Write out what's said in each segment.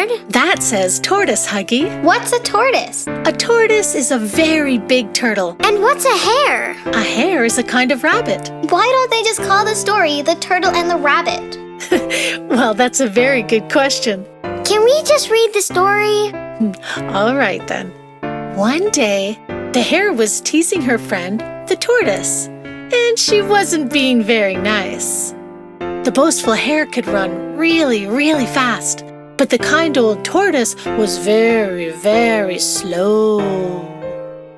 word? That says tortoise, Huggy. What's a tortoise? A tortoise is a very big turtle. And what's a hare? A hare is a kind of rabbit. Why don't they just call the story The Turtle and the Rabbit? Well, that's a very good question. Can we just read the story? All right, then. One day, the hare was teasing her friend, the tortoise, and she wasn't being very nice. The boastful hare could run really, really fast, but the kind old tortoise was very, very slow.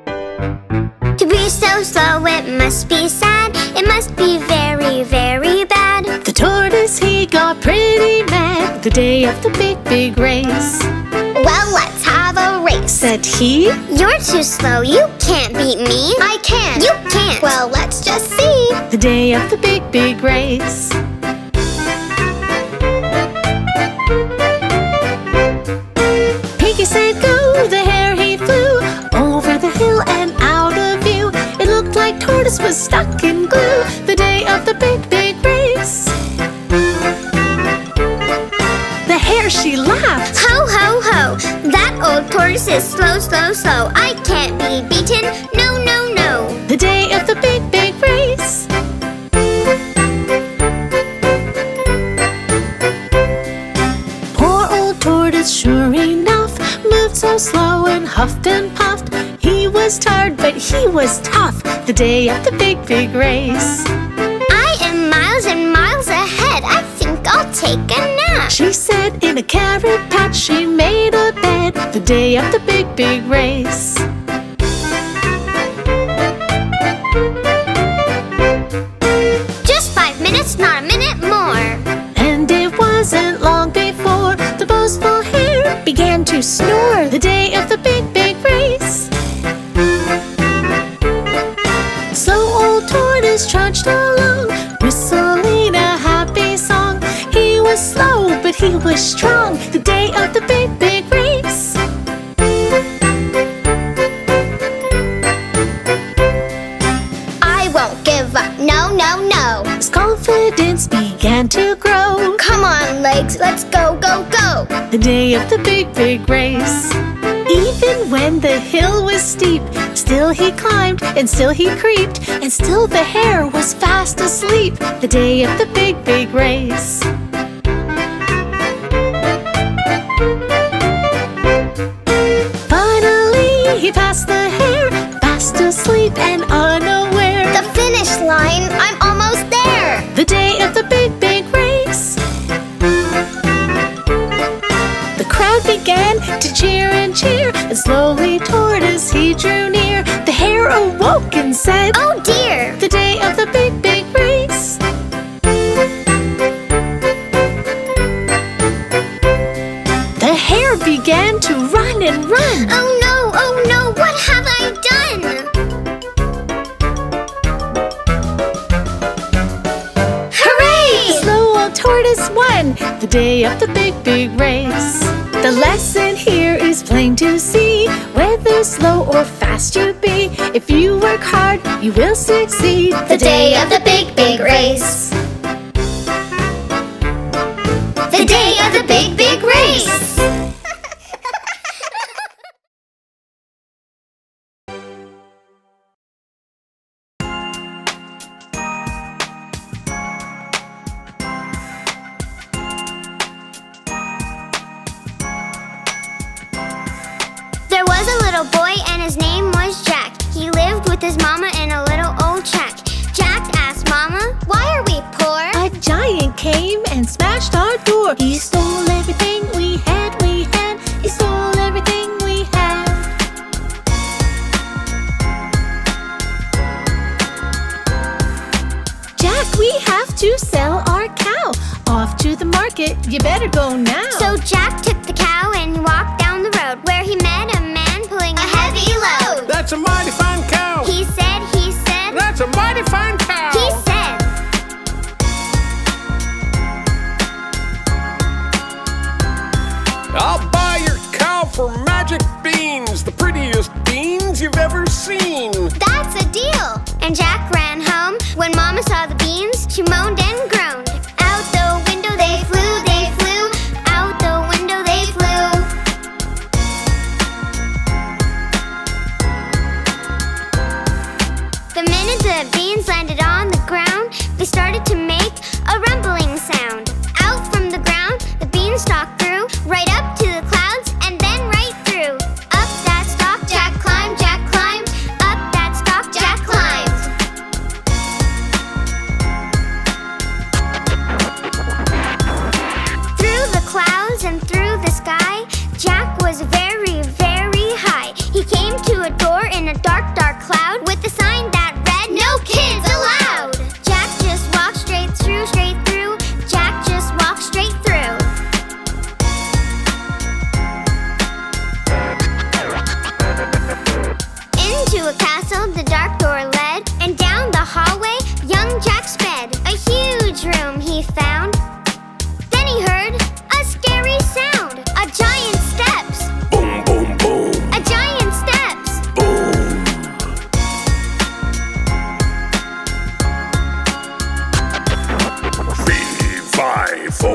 To be so slow, it must be sad. It must be very, very bad. The tortoise, he got pretty mad the day of the big, big race. Well, let's have a race, said he. You're too slow, you can't beat me. I can. You can't. Well, let's just see. The day of the big, big race. Piggy said go, the hare he flew over the hill and out of view. It looked like tortoise was stuck in glue the day of the big, big race. The hare, she laughed. Ho, ho, ho. That old tortoise is slow, slow, slow. I can't be beaten. No, no, no. The day of the big, big race. Poor old tortoise, sure enough, moved so slow and huffed and puffed. He was tired, but he was tough the day of the big, big race. I am miles and miles ahead. I think I'll take a nap, she said. In a carrot patch she made a bed the day of the big, big race. Just 5 minutes, not a minute more. And it wasn't long before the boastful hare began to snore the day of the big, big race. Slow old tortoise trudged along, whistling a happy song. He was slow, but he was strong the day of the big, big race. I won't give up, no, no, no. His confidence began to grow. Come on, legs, let's go, go, go. The day of the big, big race. Even when the hill was steep, still he climbed and still he creeped, and still the hare was fast asleep the day of the big, big race. Finally he passed the hare, fast asleep and unaware. The finish line, I'm almost there. The day of the big, big race. The crowd began to cheer and cheer, and slowly tortoise he drew near. The hare awoke and said, Oh dear. The day of the big, big race. The hare began to run and run. Oh no, what have I done? Hooray! The slow old tortoise won the day of the big, big race. The lesson here is plain to see. Whether slow or fast you be, if you work hard, you will succeed. The day of the big, big race. The day of the big, big race. There was a little boy and his name was Jack. He lived with his mama in a little old shack. Jack asked Mama, why are we poor? A giant came and smashed our door. He stole everything we had, He stole everything we had. Jack, we have to sell our cow. Off to the market, you better go now. So Jack took the cow and walked down the road, where he met a man pulling a heavy load. That's a mighty fine cow. He said, That's a mighty fine cow. he said. I'll buy your cow for magic beans, the prettiest beans you've ever seen. That's a deal. And Jack ran home. When Mama saw the beans, she moaned and groaned. Out the window they flew, they flew. Out the window they flew. was very, very high. He came to a door in a dark, dark cloud with a sign that read, "No kids allowed." Jack just walked straight through, straight through. Jack just walked straight through. Into a castle the dark door led, and down the hallway young Jack sped. A huge room he found. Then he heard a scary sound. A giant steps. Boom, boom, boom. A giant steps. Boom. Fee, fi, fo,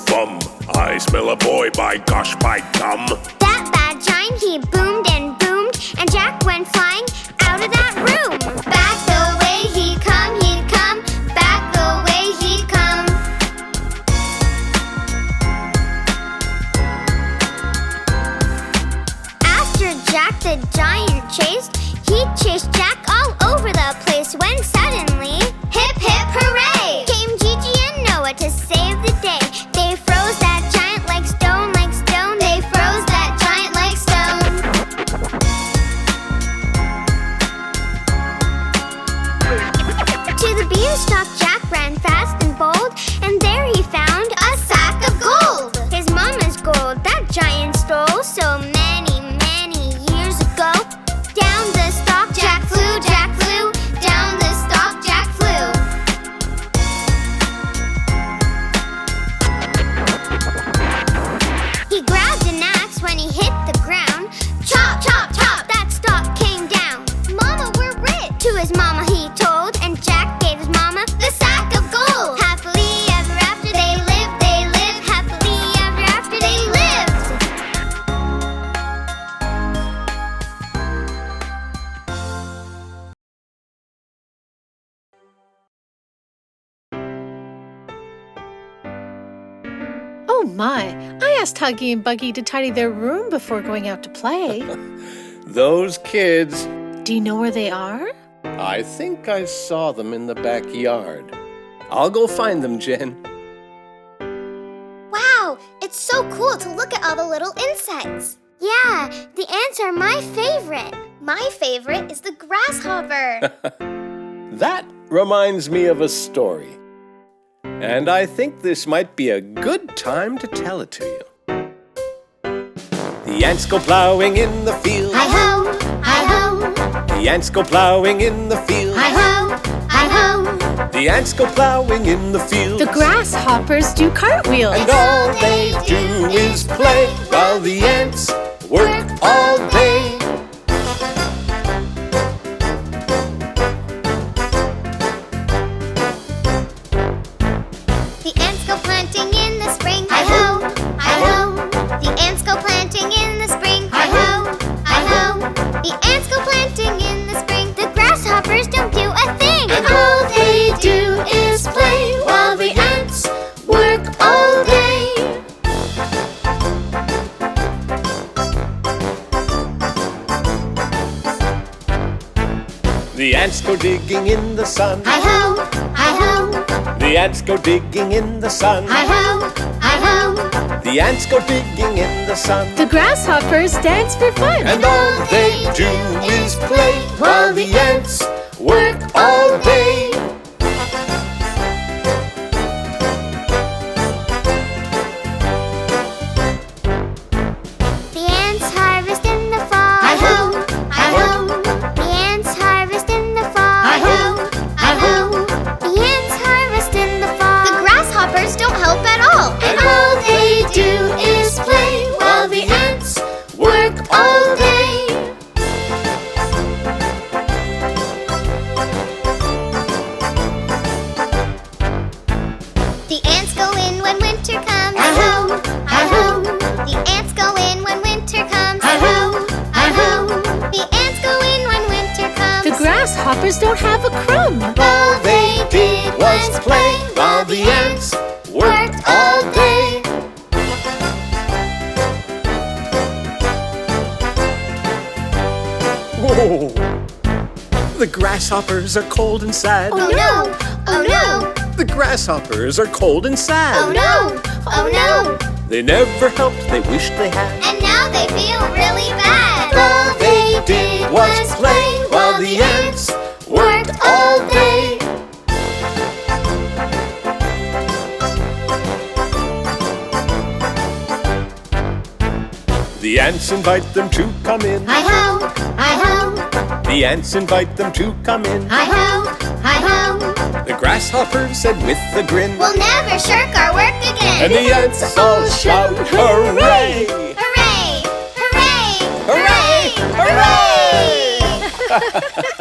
fum. I smell a boy, by gosh, by gum. That bad giant, he boomed and boomed, and Jack went flying out of that room. Back the way he'd come, back the way he'd come. After Jack the giant chased, he chased Jack all over the place when suddenly, hip hip hooray! Came Gigi and Noah to save the day. They froze that giant like stone, like stone. They froze that giant like stone. To the beanstalk Jack ran fast and bold, and there he found a sack of gold. His mama's gold that giant stole so many, many years ago. Down the stalk Jack flew, Jack flew. Down the stalk Jack flew. He grabbed an axe when he hit the ground. Chop, chop, chop, that stalk came down. Mama, we're rich, to his mama he told, and Jack gave his mama the sack of gold. Happily ever after they lived, happily ever after they lived. Oh my, I asked Huggy and Buggy to tidy their room before going out to play. Those kids. Do you know where they are? I think I saw them in the backyard. I'll go find them, Jen. Wow, it's so cool to look at all the little insects. Yeah, the ants are my favorite. My favorite is the grasshopper. That reminds me of a story. And I think this might be a good time to tell it to you. The ants go plowing in the field. Hi-ho, hi-ho, The ants go plowing in the field. hi-ho, hi-ho. The ants go plowing in the field. The grasshoppers do cartwheels. And all they do is play while the ants work all day. The ants go planting in the spring. Hi-ho, hi-ho. The ants go planting in the spring. Hi-ho, hi-ho. The ants go planting in the spring. The grasshoppers don't do a thing. And all they do is play while the ants work all day. The ants go digging in the sun. Hi-ho, hi-ho. The ants go digging in the sun. Hi-ho, hi-ho. The ants go digging in the sun. The grasshoppers dance for fun. And all they do is play while the ants work all day. The ants harvest in the fall. Hi-ho, hi-ho. The ants harvest in the fall. Hi-ho, hi-ho. The ants harvest in the fall. The grasshoppers don't help at all. And all they do is play while the ants work all day. The ants go in when winter comes. Hi-ho, hi-ho. The ants go in when winter comes. Hi-ho, hi-ho. The ants go in when winter comes. The grasshoppers don't have a crumb. All they did was play while the ants worked all day. Whoa. The grasshoppers are cold and sad. Oh no! Oh no! The grasshoppers are cold and sad. Oh no! Oh no! They never helped, they wished they had. And now they feel really bad. All they did was play while the ants worked all day. The ants invite them to come in. Hi-ho, hi-ho, The ants invite them to come in. hi-ho, hi-ho. The grasshopper said with a grin. We'll never shirk our work again. And the ants all shout, hooray! Hooray! Hooray! Hooray! Hooray! Hooray!